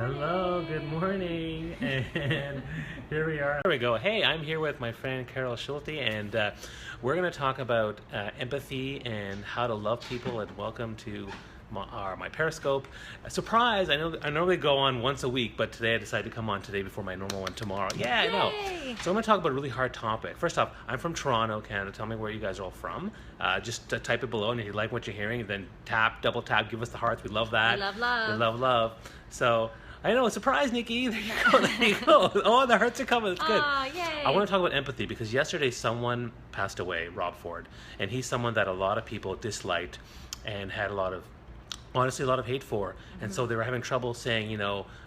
Hello, good morning, and here we are. Here we go. Hey, I'm here with my friend Carol Schulte, and we're going to talk about empathy and how to love people. And welcome to my Periscope. Surprise! I normally go on once a week, but today I decided to come on today before my normal one tomorrow. Yeah, Yay! I know. So I'm going to talk about a really hard topic. First off, I'm from Toronto, Canada. Tell me where you guys are all from. Just type it below, and if you like what you're hearing, then double tap, give us the hearts. We love that. We love love. We love love. So. I know, surprise, Nikki. There you go. There you go. Oh, the hearts are coming. It's good. Yay. I want to talk about empathy because yesterday someone passed away, Rob Ford, and he's someone that a lot of people disliked and had a lot of hate for. And so they were having trouble saying,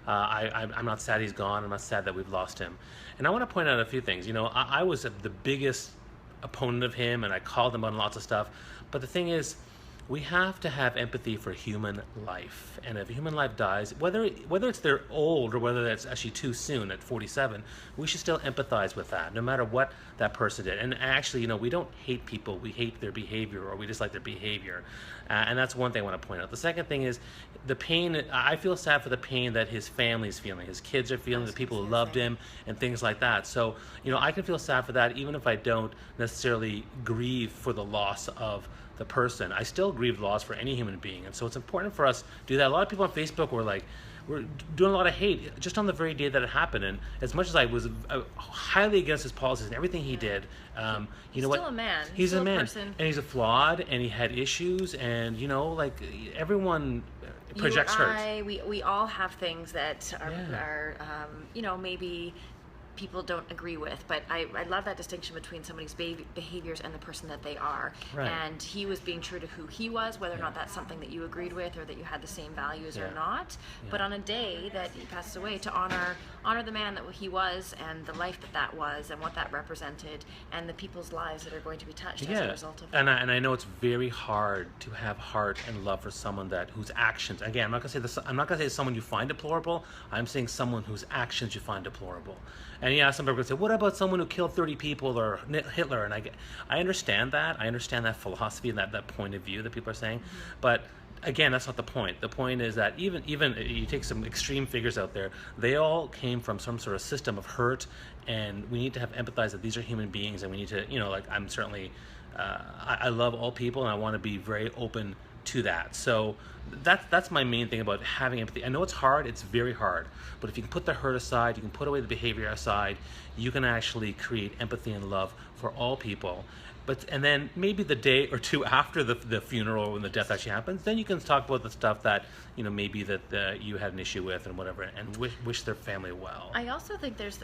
I'm not sad he's gone. I'm not sad that we've lost him. And I want to point out a few things. I was the biggest opponent of him, and I called him on lots of stuff. But the thing is, we have to have empathy for human life. And if a human life dies, whether it's they're old or whether that's actually too soon at 47, we should still empathize with that, no matter what that person did. And actually, we don't hate people. We hate their behavior, or we dislike their behavior. And that's one thing I want to point out. The second thing is the pain. I feel sad for the pain that his family's feeling. His kids are feeling, the people who loved him, and things like that. So, I can feel sad for that, even if I don't necessarily grieve for the loss of the person. I still grieve loss for any human being, and so it's important for us to do that. A lot of people on Facebook were doing a lot of hate just on the very day that it happened. And as much as I was highly against his policies and everything he did, he's still a man. He's a man, person. And he's a flawed, and he had issues, and everyone projects hurt. We all have things that are maybe people don't agree with, but I love that distinction between somebody's behaviors and the person that they are. Right. And he was being true to who he was, whether or not that's something that you agreed with or that you had the same values or not. But on a day that he passes away, to honor the man that he was and the life that was and what that represented and the people's lives that are going to be touched as a result of that. And I know it's very hard to have heart and love for someone whose actions, again, I'm not gonna say someone you find deplorable. I'm saying someone whose actions you find deplorable. And some people would say, what about someone who killed 30 people or Hitler? And I understand that. I understand that philosophy and that point of view that people are saying. But again, that's not the point. The point is that even you take some extreme figures out there, they all came from some sort of system of hurt, and we need to have empathize that these are human beings, and we need to, I'm certainly, I love all people, and I want to be very open to that. So that's my main thing about having empathy. I know it's hard, it's very hard, but if you can put the hurt aside, you can put away the behavior aside, you can actually create empathy and love for all people. And then maybe the day or two after the funeral, when the death actually happens, then you can talk about the stuff that maybe that you had an issue with and whatever, and wish their family well. I also think there's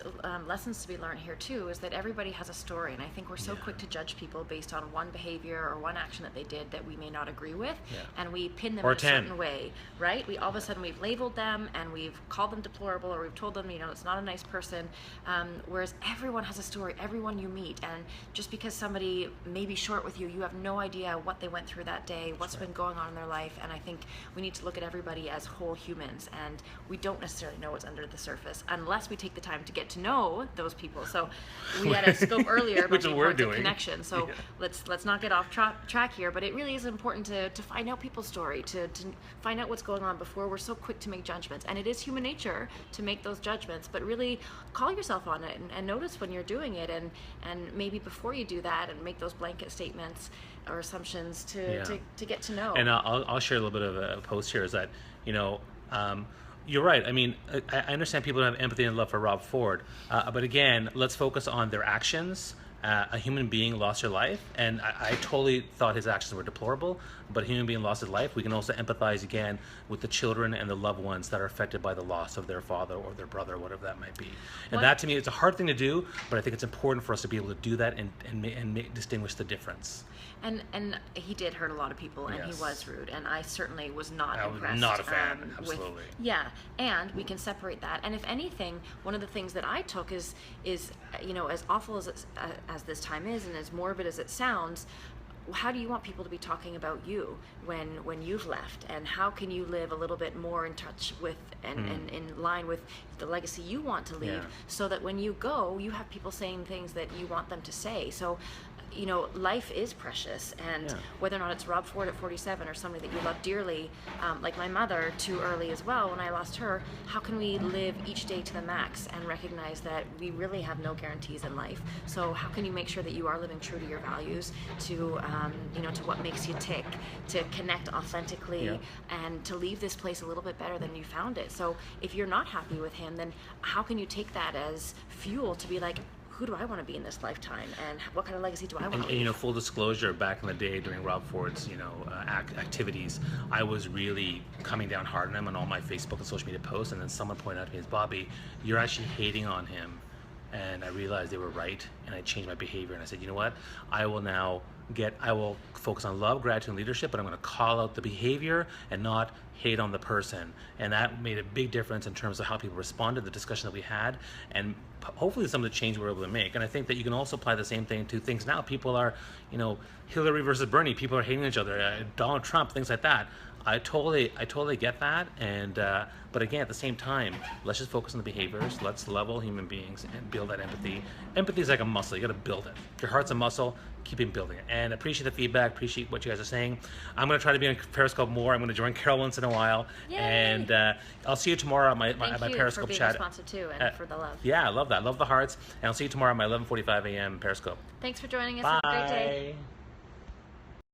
lessons to be learned here too. Is that everybody has a story, and I think we're so quick to judge people based on one behavior or one action that they did that we may not agree with, and we pin them in a certain way, right? We all of a sudden we've labeled them and we've called them deplorable, or we've told them it's not a nice person. Whereas everyone has a story, everyone you meet, and just because somebody may be short with you, you have no idea what they went through that day, what's been going on in their life. And I think we need to look at everybody as whole humans, and we don't necessarily know what's under the surface unless we take the time to get to know those people. So we had a scope earlier about the importance of connection. So let's not get off track here, but it really is important to find out people's story, to find out what's going on before we're so quick to make judgments. And it is human nature to make those judgments, but really call yourself on it and notice when you're doing it, and maybe before you do that and make those blanket statements or assumptions to get to know. And I'll share a little bit of a post here, is that you're right. I mean, I understand people don't have empathy and love for Rob Ford, but again, let's focus on their actions. A human being lost their life, and I totally thought his actions were deplorable, but a human being lost his life. We can also empathize again with the children and the loved ones that are affected by the loss of their father or their brother, whatever that might be. And that, to me, it's a hard thing to do, but I think it's important for us to be able to do that and distinguish the difference. And he did hurt a lot of people, and he was rude, and I certainly was not impressed. I was not a fan, absolutely. And we can separate that. And if anything, one of the things that I took is as awful as this time is, and as morbid as it sounds, how do you want people to be talking about you when you've left, and how can you live a little bit more in touch with and in line with the legacy you want to leave, so that when you go, you have people saying things that you want them to say. So you know, life is precious, and whether or not it's Rob Ford at 47 or somebody that you love dearly, like my mother too early as well when I lost her, how can we live each day to the max and recognize that we really have no guarantees in life? So how can you make sure that you are living true to your values, to you know, to what makes you tick, to connect authentically, and to leave this place a little bit better than you found it? So if you're not happy with him, then how can you take that as fuel to be like, who do I want to be in this lifetime, and what kind of legacy do I want to leave? And you know, full disclosure, back in the day during Rob Ford's, you know, activities, I was really coming down hard on him on all my Facebook and social media posts, and then someone pointed out to me, Bobby, you're actually hating on him. And I realized they were right, and I changed my behavior, and I said, you know what, I will focus on love, gratitude, and leadership, but I'm going to call out the behavior and not hate on the person. And that made a big difference in terms of how people responded to the discussion that we had, and hopefully some of the change we're able to make. And I think that you can also apply the same thing to things now. People are, you know, Hillary versus Bernie, people are hating each other, Donald Trump, things like that. I totally get that, and but again, at the same time, let's just focus on the behaviors. Let's level human beings and build that empathy. Empathy is like a muscle; you got to build it. If your heart's a muscle, keep on building it. And appreciate the feedback. Appreciate what you guys are saying. I'm going to try to be on Periscope more. I'm going to join Carol once in a while. Yay. And I'll see you tomorrow at my Periscope for being chat. responsive too, and for the love. Yeah, I love that. Love the hearts. And I'll see you tomorrow at my 11:45 a.m. Periscope. Thanks for joining us. Bye. Have a great day.